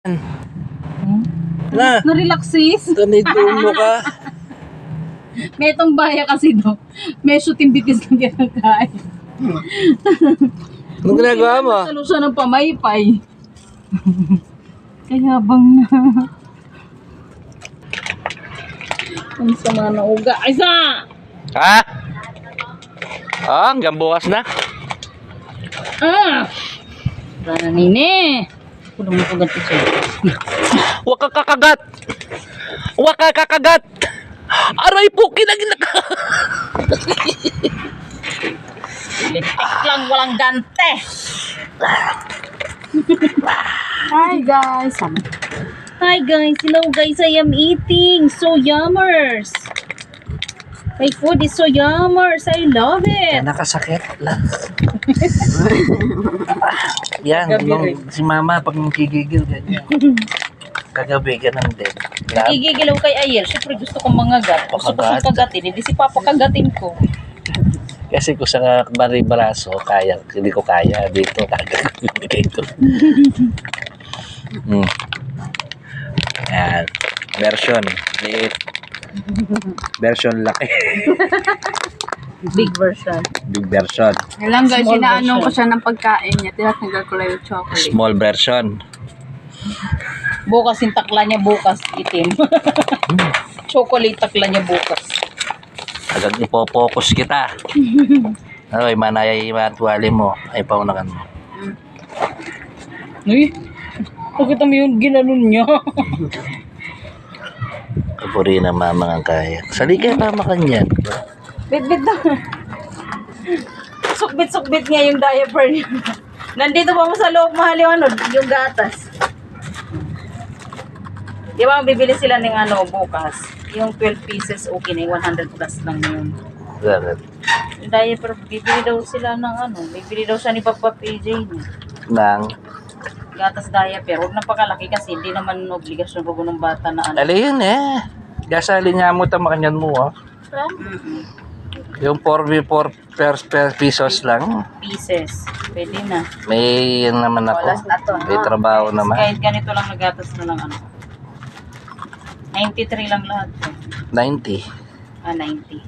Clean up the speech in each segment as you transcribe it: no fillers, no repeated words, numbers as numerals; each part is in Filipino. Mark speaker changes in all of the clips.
Speaker 1: Na,
Speaker 2: Na-relaxis.
Speaker 1: ganito mo ka.
Speaker 2: May itong baya kasi do. May shooting bitis lang kinakain.
Speaker 1: Anong ginagawa mo?
Speaker 2: Salo siya ng pamaypay. Kaya bang na. Ang sama na uga. Isa!
Speaker 1: Ha? Ah, hanggang bukas na.
Speaker 2: Ah! Wala na nini. Kulang na kagat siya.
Speaker 1: Huwag ka kakagat! Huwag ka kakagat! Aray po, kinagina ka!
Speaker 2: Litik lang, walang gante. Hi guys. Hi guys. Hello guys. I am eating so yummers. My food is so yummers. I love it.
Speaker 1: Nakasakit lang. Yan, nung si mama pag gigigil ganyan. Kagabi ganun din.
Speaker 2: Gigigilaw kay Ayel. Siyempre gusto kong mangagat. Gusto ko siyang kagatin. Hindi si Papa kagatin ko.
Speaker 1: Kasi kung sa bari-baraso, kaya, hindi ko kaya. Dito, kagagawin ko. Yan. Version. Liit. Version laki.
Speaker 2: Big version.
Speaker 1: Big version.
Speaker 3: Alam guys,
Speaker 2: Small
Speaker 3: inaanong ko
Speaker 2: version.
Speaker 3: siya ng pagkain niya. Tinatanggal ko lang yung chocolate.
Speaker 1: Small version.
Speaker 2: Bukas yung takla niya bukas. Itim. Chocolate takla niya bukas.
Speaker 1: Agad ipopokus kita. Ay, manay matuwali mo. Ay, paunakan mo.
Speaker 2: Uy. Pakita mo yung ginanon niya.
Speaker 1: Kapuri na mama ang kaya. Sali kayo mama kanyan.
Speaker 2: Bit-bit na. Sukbit-sukbit niya yung diaper niya. Nandito pa mo sa loob, mahal yung ano, yung gatas. Di ba, bibili sila ng ano bukas. Yung 12 pieces, okay na yung 100 plus lang yun.
Speaker 1: Ganun.
Speaker 2: Yung diaper, bibili daw sila ng ano, bibili daw siya ni Papa PJ niya.
Speaker 1: Nang,
Speaker 2: Gatas diaper, huwag na pakalaki kasi hindi naman obligasyon ko ng bata na ano.
Speaker 1: ali yun eh. Gasali niya mo tama kanyan mo oh. Yung 4 pesos lang.
Speaker 2: Pieces, pwede na.
Speaker 1: May yun naman ako.
Speaker 3: Oras na to,
Speaker 1: May trabaho naman.
Speaker 2: Kahit ganito lang nagatas na lang ano. 93 lang lahat.
Speaker 1: 90.
Speaker 2: 90.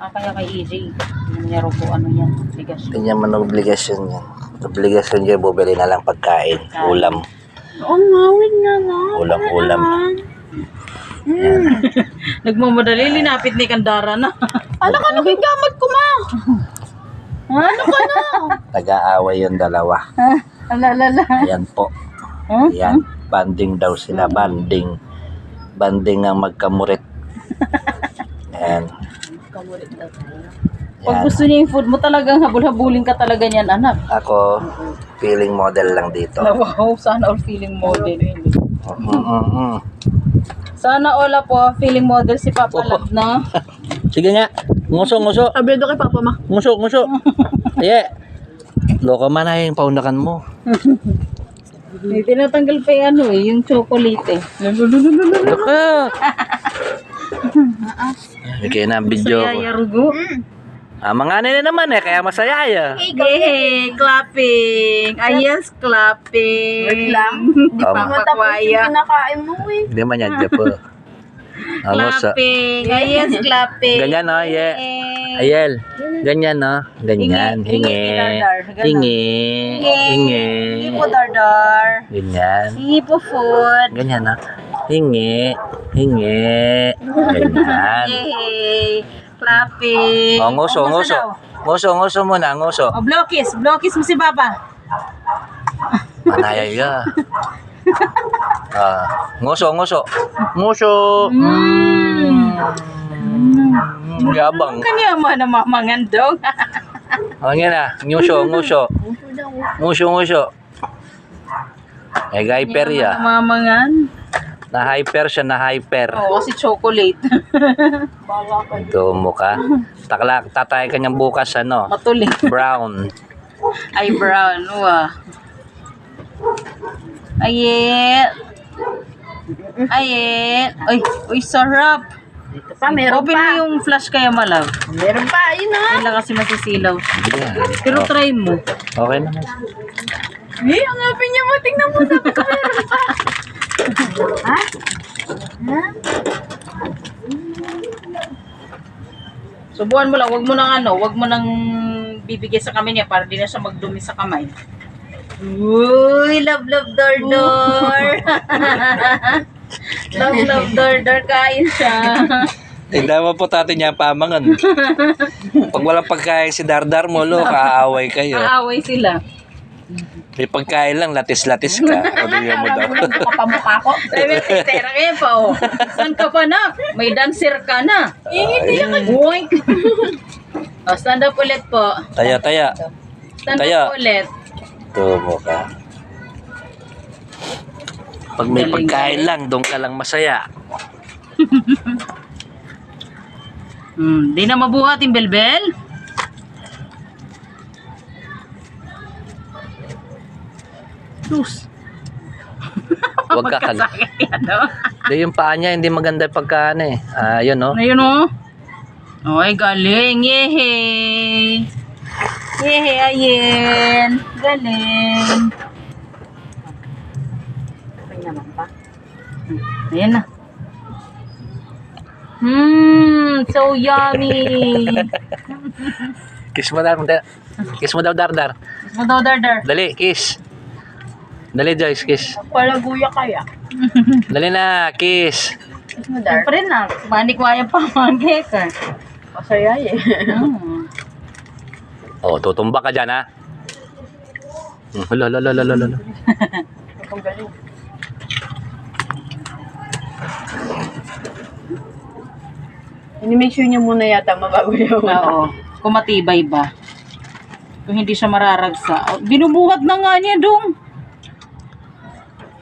Speaker 2: Kaya kay EJ, nangyaro po ano yan, obligasyon.
Speaker 1: Hindi naman obligasyon yan. Obligasyon niya, bubili na lang pagkain. Ulam.
Speaker 3: Oo nga, wait nga lang.
Speaker 1: Ulam.
Speaker 2: Nagmamadali, linapit ni Kandara na.
Speaker 3: Ano ka nakigamad ko ma?
Speaker 2: Ano ka na?
Speaker 1: Nag-aaway yung dalawa.
Speaker 2: Alalala.
Speaker 1: Ayan po.
Speaker 2: Huh?
Speaker 1: Ayan. Banding daw sila. Banding. Banding ang magkamurit. Ayan.
Speaker 2: Pag
Speaker 1: Ayan.
Speaker 2: gusto niya yung food mo talagang habul-habulin ka talaga niyan, anak.
Speaker 1: Ako, feeling model lang dito.
Speaker 2: Wow, sana all feeling model.
Speaker 1: Mm-mm-mm.
Speaker 2: Sana all po, feeling model si Papa Love na.
Speaker 1: Sige nga. Nguso.
Speaker 3: Sabi doon kay Papa ma.
Speaker 1: Nguso. Sige. Loko man na yung paunakan mo.
Speaker 2: May tinatanggal pa yung ano eh, yung chocolate eh.
Speaker 1: Loko. Okay na ang video ko.
Speaker 2: Saya yarugo.
Speaker 1: Mga nene naman eh, kaya masaya ya.
Speaker 2: Yay, clapping. Yes, clapping.
Speaker 3: Wait lang. Hindi pa
Speaker 1: Tama.
Speaker 3: matapos yung kinakain mo eh.
Speaker 1: Hindi man yan, Japo. Ano sa...
Speaker 2: Clapping. Yes, clapping.
Speaker 1: Ganyan no, Ayel. Ganyan no. Ganyan. Hingi.
Speaker 2: Hingi po, Dardar.
Speaker 1: Ganyan.
Speaker 2: Hingi po food.
Speaker 1: Ganyan no. Hingi. Ganyan.
Speaker 2: Yay. Clapping.
Speaker 1: Oh, nguso. Nguso muna, nguso.
Speaker 2: Oh, blokis mo si Papa.
Speaker 1: Manayay ya. Nguso. Yabang.
Speaker 2: Kanya mo na mamangandong.
Speaker 1: Hangin na. Nguso. Eh, hyper ya.
Speaker 2: Mamangan.
Speaker 1: Na-hyper siya, na-hyper.
Speaker 2: Oo, kasi chocolate.
Speaker 1: Ito mo ka. Tatay ka niyang bukas, ano?
Speaker 2: Matuling.
Speaker 1: Brown.
Speaker 2: Ay, brown. Wow. Ayet. Uy, sarap.
Speaker 3: Ito pa, meron
Speaker 2: Open
Speaker 3: pa.
Speaker 2: mo yung flash kaya malaw.
Speaker 3: Meron pa, yun na.
Speaker 2: Kailan kasi masisilaw.
Speaker 1: Yan.
Speaker 2: Pero try mo.
Speaker 1: Okay naman.
Speaker 3: Eh, ang open niya mo. Tingnan mo, sabi ko meron.
Speaker 2: Subuhan mo lang, wag mo nang bibigay sa kamay niya para di na siya magdumi sa kamay. Uy, love dor. love dor, kain siya.
Speaker 1: Tignan mo po natin niya pamangan. Pag walang pagkain si Dardar mo, lo, kaaway kayo.
Speaker 2: Aaway sila.
Speaker 1: May pagkain lang, latis-latis ka. O, tingnan mo daw.
Speaker 3: Kapamukha ko.
Speaker 2: Sabi, tera kayo pa, oh. Saan ka pa na? May dancer ka na. Hindi ako. Boink. Oh, stand up ulit po.
Speaker 1: Taya.
Speaker 2: Stand
Speaker 1: Taya.
Speaker 2: up ulit.
Speaker 1: Tumo ka. Pag may pagkain lang, doon ka lang masaya.
Speaker 2: Di na mabuhat yung belbel. Sus.
Speaker 1: Huwag ka kag...
Speaker 2: Magkasakit yan, no?
Speaker 1: Di yung paa niya, hindi maganda yung pagkaan eh. Yun, no?
Speaker 2: Ayun, oh. Ay, galing. Yehe. Yehe, ayen. Galing.
Speaker 3: Okay naman pa.
Speaker 2: Ayan na. So yummy.
Speaker 1: Kiss mo daw, kiss mo daw, Dardar.
Speaker 2: Gusto mo daw, Dar.
Speaker 1: Dali, kiss. Dali, Joyce, kiss.
Speaker 3: Palaguya kaya.
Speaker 1: Dali na, kiss.
Speaker 3: Kiss mo, Dar.
Speaker 2: Siyempre na. Manik-waya pa mga kekar.
Speaker 3: Masaya eh.
Speaker 1: Oh, tutumba ka dyan, ha? Lolo.
Speaker 3: Ang galing. Ini-make sure niyo muna yata mabago yung
Speaker 2: Oo. Kung matibay ba. Kung hindi siya mararagsa. Binubuhat na nga niya dong.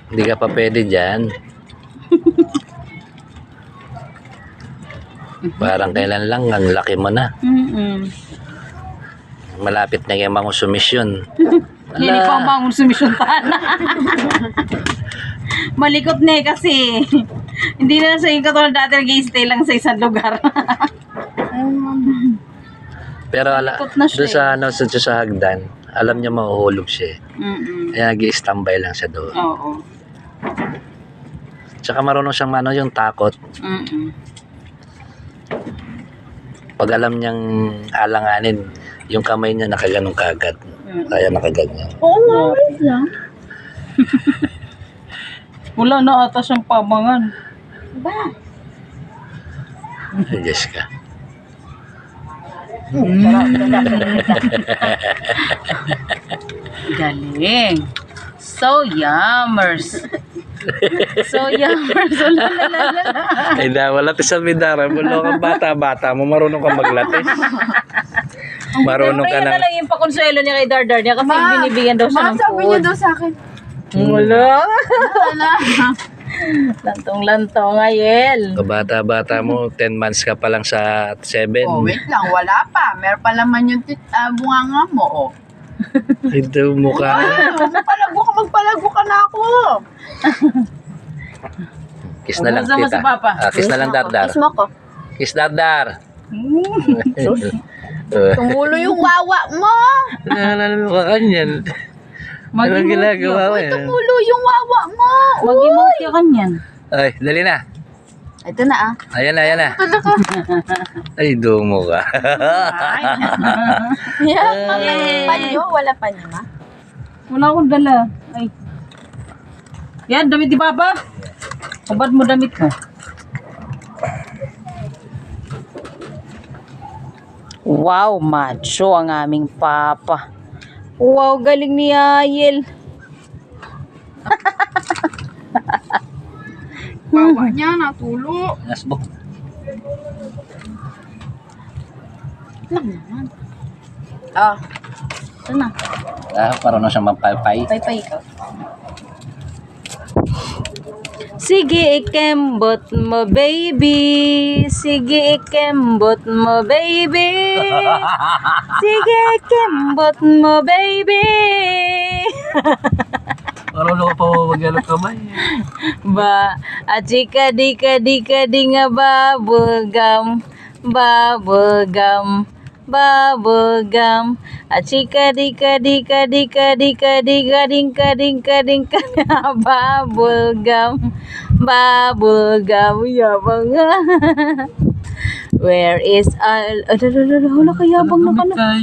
Speaker 1: Hindi ka pa pwede dyan. Parang kailan lang, ang laki mo na. Malapit na yung mga sumisyon.
Speaker 2: Hindi pa ang bangon sumisyon na. Malikot na eh kasi. Hindi na sa yung katulad dati nag-i-stay lang sa isang lugar.
Speaker 1: Pero
Speaker 2: Malikot na siya
Speaker 1: doon sa, sa hagdan, alam niya mahuhulog siya. Kaya nag-i-standby lang siya doon.
Speaker 2: Oo.
Speaker 1: Tsaka marunong siyang yung takot. Pag alam niyang alanganin, yung kamay niya nakaganong kagad. Kaya nakaganyan.
Speaker 3: Oo nga, wait lang.
Speaker 2: Wala na ata siyang pamangan.
Speaker 3: Ba?
Speaker 1: Ay, Jessica.
Speaker 2: Galing. So yummers. So yummers.
Speaker 1: Ay, wala sa midara. Mulo kang bata-bata mo, marunong kang maglatis. Marunong ka
Speaker 2: Siyempre,
Speaker 1: ng...
Speaker 2: yun na lang yung pakonsuelo niya kay Dardar niya kasi binibigyan daw siya ng
Speaker 3: sabi niyo
Speaker 2: food.
Speaker 3: daw sa akin.
Speaker 2: Wala.
Speaker 3: Wala.
Speaker 2: Lantong-lantong, Ayel.
Speaker 1: Bata-bata mo, 10 months ka pa lang sa 7.
Speaker 3: Oh, wait lang, wala pa. Meron pa naman yung bunganga mo, oh.
Speaker 1: Ay, daw mukha.
Speaker 3: Magpalago ka na ako.
Speaker 1: Kiss na lang,
Speaker 2: Ubusan mo
Speaker 1: tita.
Speaker 2: si Papa.
Speaker 1: Kiss na lang, Dardar.
Speaker 3: Kiss mo ko.
Speaker 1: Kiss, Dardar.
Speaker 3: Tumulo yung wawa mo.
Speaker 1: Naalala mo ka kanyan. Anong ginagawa mo yan?
Speaker 3: Tumulo yung wawa mo.
Speaker 2: Mag-emote ka kanyan.
Speaker 1: Ay, dali na.
Speaker 3: Ito na, ah.
Speaker 1: Ayan na. Ay, dumo ka.
Speaker 3: Panyo? Wala panyo, ma?
Speaker 2: Wala akong dala. Ay. Yan, damit ni Papa. Kabad mo damit mo. Wow, macho ang aming Papa. Wow, galing ni Ayel.
Speaker 3: Wawa niya, natulo.
Speaker 1: Nasbok.
Speaker 3: Ah. Ito na.
Speaker 1: Parang siyang mapaypay.
Speaker 3: Pay ka.
Speaker 2: Sige, ikembot mo, baby. Sige, ikembot mo, baby. Sige, ikembot mo, baby.
Speaker 1: Marunong ka pa mag-alok kamay.
Speaker 2: Ba, achika dika dika dinga bubblegum, bubblegum, bubblegum. Achika dika dika dika dika dika dinka dinka dinka bubblegum, bubblegum. Ya mga. Where is wala kayabang na ka na.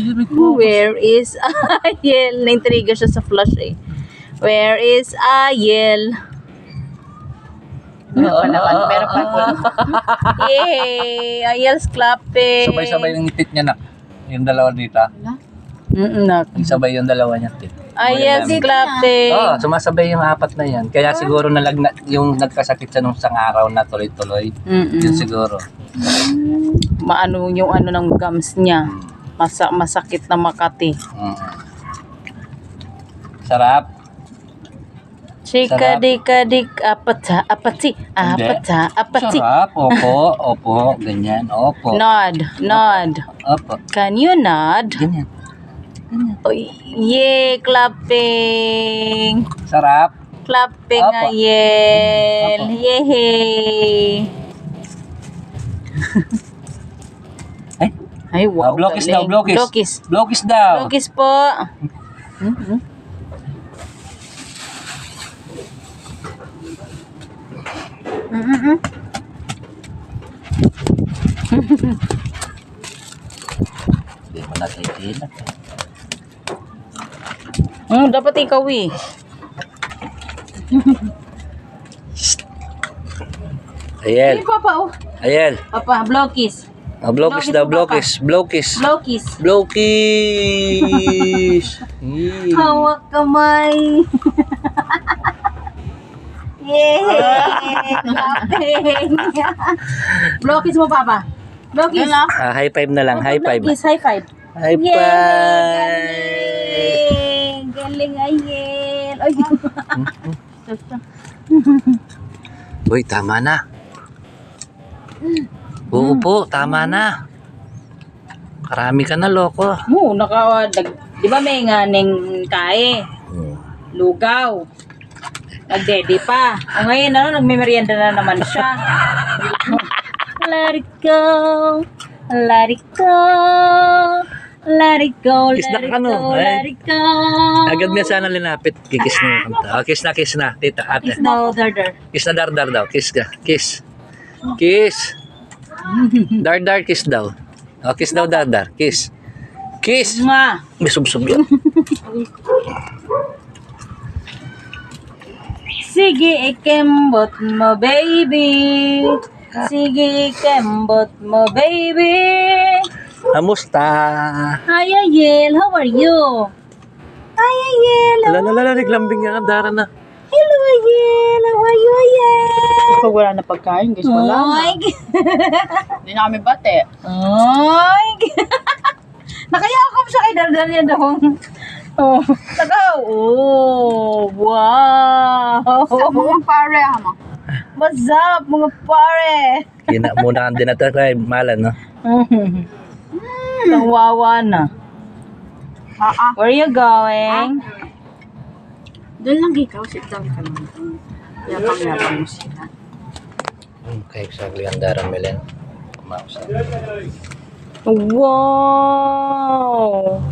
Speaker 2: Where is Ayel? Naintriga siya sa flash eh. Where is Ayel?
Speaker 3: Meron pa naman.
Speaker 2: Yay! Ayel's clapping.
Speaker 1: Sabay-sabay ng itit niya, nak. Yung dalawa dito.
Speaker 2: Nak.
Speaker 1: Sabay yung dalawa niya.
Speaker 2: Ayel's clapping.
Speaker 1: Oo, sumasabay yung apat na yan. Kaya siguro yung nagkasakit siya nung isang araw na tuloy-tuloy. Yun siguro.
Speaker 2: Maano yung ano ng gums niya. Masakit na Makati.
Speaker 1: Sarap.
Speaker 2: Chika-dika-dik, apati.
Speaker 1: Sarap. Opo. Ganyan. Opo.
Speaker 2: Nod.
Speaker 1: Opo.
Speaker 2: Can you nod?
Speaker 1: Ganyan.
Speaker 2: Oh, yay, clapping.
Speaker 1: Sarap.
Speaker 2: Clapping,
Speaker 1: Opo.
Speaker 2: Ayel.
Speaker 1: Opo.
Speaker 2: Yay. Ay, wow.
Speaker 1: Blokis
Speaker 2: galing.
Speaker 1: daw, blokis. Blokis daw.
Speaker 2: Blokis po.
Speaker 1: Hindi mo natitinak.
Speaker 2: Dapat ikaw eh.
Speaker 1: Ayel.
Speaker 2: Ay, Papa, oh.
Speaker 1: Ayel.
Speaker 2: Papa, blokis.
Speaker 1: Blokis daw, blokis.
Speaker 2: Blokis.
Speaker 1: Blokis.
Speaker 2: Hawak kamay. Yay! Clapping. Blokis mo, Papa. Blokis.
Speaker 1: High five na lang, high five.
Speaker 2: Blokis, high five.
Speaker 1: High
Speaker 2: Yay!
Speaker 1: five.
Speaker 2: Galing, Ayel. Ay.
Speaker 1: Uy, tama na. Oo po, tama na. Karami ka na, loko.
Speaker 2: Di ba may nga ning kae? Lugaw. Nagdede pa. O ngayon, nagmimerienda na naman siya. Let it go. Let it go. Let it go.
Speaker 1: Kiss
Speaker 2: Let
Speaker 1: na
Speaker 2: it
Speaker 1: ka, no?
Speaker 2: go. Let it go.
Speaker 1: Agad niya sana linapit. Kikis na. Kiss na. Tita, ate.
Speaker 2: Kiss daw, dar.
Speaker 1: Kiss na, dar daw. Kiss ka. Kiss. Dar, kiss daw. O, kiss daw, dar. Kiss. Kiss.
Speaker 2: Mwah.
Speaker 1: May sub-sub yan.
Speaker 2: Sige, ikembot mo, baby. Sige, ikembot mo, baby.
Speaker 1: Kamusta?
Speaker 2: Hi, Ayel. How are you? Hi, Ayel.
Speaker 1: Lala, naglambing nga. Dara na.
Speaker 2: Hello, Ayel. How are you, Ayel?
Speaker 3: Pag wala na pagkain, guys, wala na.
Speaker 2: Ay,
Speaker 3: Hindi na kami bate.
Speaker 2: ay. Nakayakap siya kay Dardar niya daw. Oh, tagaw. Oh, wow.
Speaker 3: Sa mga pare, ama.
Speaker 2: What's up, mga pare?
Speaker 1: Kina muna kang dinata kay Malan, no?
Speaker 2: Nawawa na. Where you going?
Speaker 3: Doon lang ikaw, sit down ka naman. Yapang mo sila.
Speaker 1: Kaya sabi ang Dara Melen. Kumausa.
Speaker 2: Wow.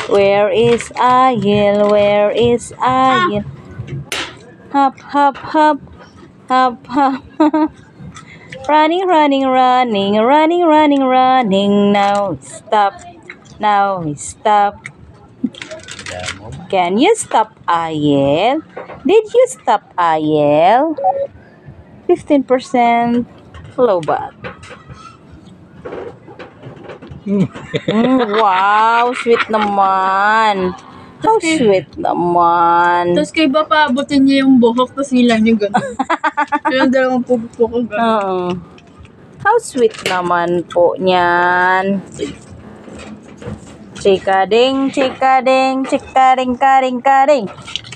Speaker 2: Where is Ayel? Where is Ayel? Hop, hop, hop. Hop, hop. Running. Now stop. Can you stop, Ayel? Did you stop, Ayel? 15% low-bat. Wow, sweet naman. How sweet naman.
Speaker 3: Tapos kay ba paabutin niya yung buhok, tapos nilang yung gano'n. Yung dalawang pupo ko gano'n.
Speaker 2: Oo. How sweet naman po niyan. Chika-ding, chika-ding, chika-ding-ka-ding-ka-ding.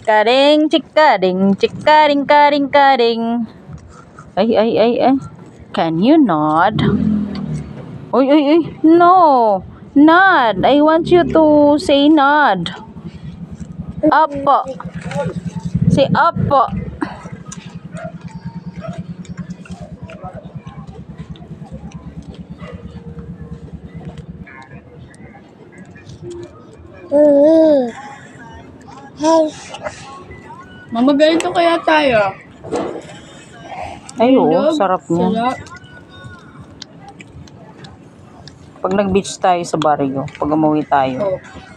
Speaker 2: Ka-ding, chika-ding, chika-ding-ka-ding-ka-ding. Ay. Can you nod? Ay. No. Nod. I want you to say nod. Apo. Say apo.
Speaker 3: Mama, ganito kaya tayo.
Speaker 2: Ay, oo, sarap niya.
Speaker 3: Sarap.
Speaker 2: Pag nag-beach tayo sa Barrio, pag umuwi tayo.
Speaker 3: Oh.